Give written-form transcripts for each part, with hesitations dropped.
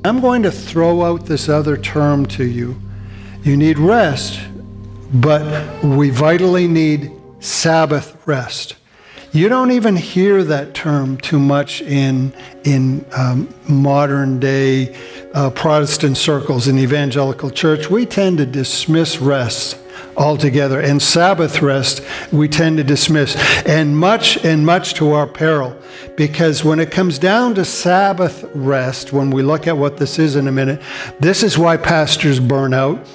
I'm going to throw out this other term to you. You need rest, but we vitally need Sabbath rest. You don't even hear that term too much in modern day Protestant circles in evangelical church. We tend to dismiss rest altogether, and Sabbath rest we tend to dismiss, and much to our peril, because when it comes down to Sabbath rest, when we look at what this is in a minute, this is why pastors burn out.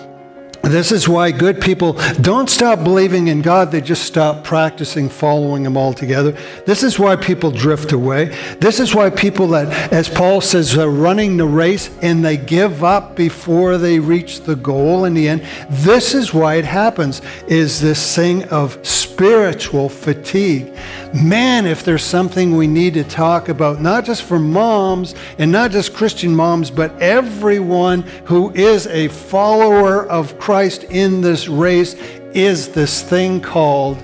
This is why good people don't stop believing in God, they just stop practicing following Him altogether. This is why people drift away. This is why people that, as Paul says, are running the race and they give up before they reach the goal in the end. This is why it happens, is this thing of spiritual fatigue. Man, if there's something we need to talk about, not just for moms and not just Christian moms, but everyone who is a follower of Christ in this race, is this thing called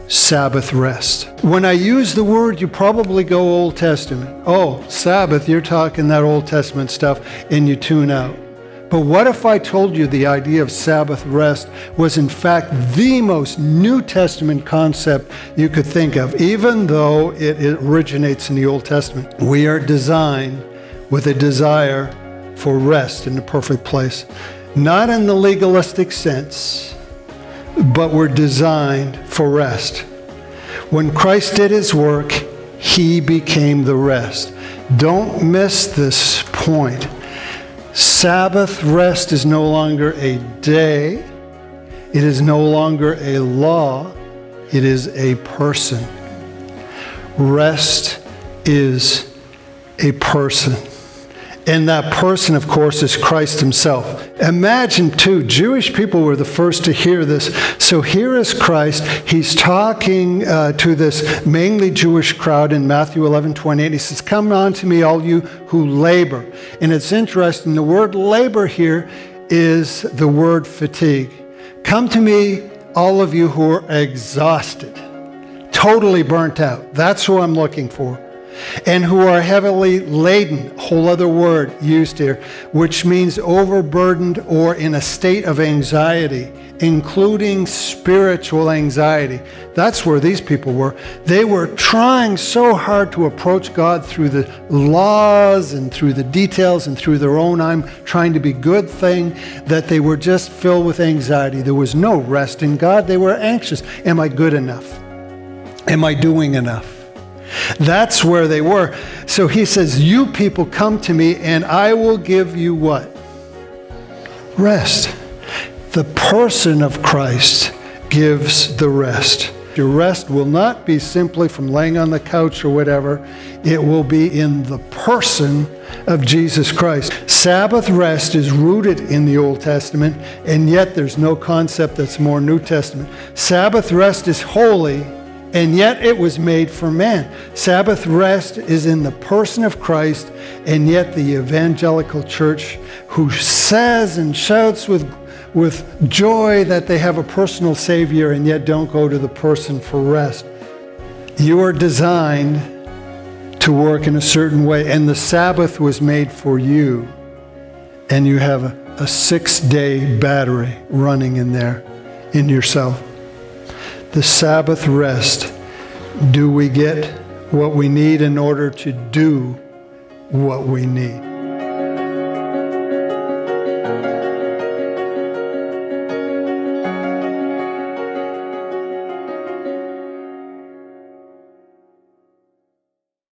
Sabbath rest. When I use the word, you probably go Old Testament. Oh, Sabbath, you're talking that Old Testament stuff, and you tune out. But what if I told you the idea of Sabbath rest was in fact the most New Testament concept you could think of, even though it originates in the Old Testament? We are designed with a desire for rest in the perfect place. Not in the legalistic sense, but we're designed for rest. When Christ did His work, He became the rest. Don't miss this point. Sabbath rest is no longer a day. It is no longer a law. It is a person. Rest is a person. And that person, of course, is Christ Himself. Imagine, too, Jewish people were the first to hear this. So here is Christ. He's talking to this mainly Jewish crowd in Matthew 11:28. He says, "Come unto me, all you who labor." And it's interesting, the word labor here is the word fatigue. Come to me, all of you who are exhausted, totally burnt out. That's who I'm looking for. And who are heavily laden, whole other word used here, which means overburdened or in a state of anxiety, including spiritual anxiety. That's where these people were. They were trying so hard to approach God through the laws and through the details and through their own I'm trying to be good thing, that they were just filled with anxiety. There was no rest in God. They were anxious. Am I good enough? Am I doing enough? That's where they were. So He says, you people come to me and I will give you what? Rest. The person of Christ gives the rest. Your rest will not be simply from laying on the couch or whatever. It will be in the person of Jesus Christ. Sabbath rest is rooted in the Old Testament, and yet there's no concept that's more New Testament. Sabbath rest is holy, and yet it was made for man. Sabbath rest is in the person of Christ, and yet the evangelical church, who says and shouts with joy that they have a personal Savior, and yet don't go to the person for rest. You are designed to work in a certain way, and the Sabbath was made for you, and you have a 6-day battery running in there, in yourself. The Sabbath rest. Do we get what we need in order to do what we need?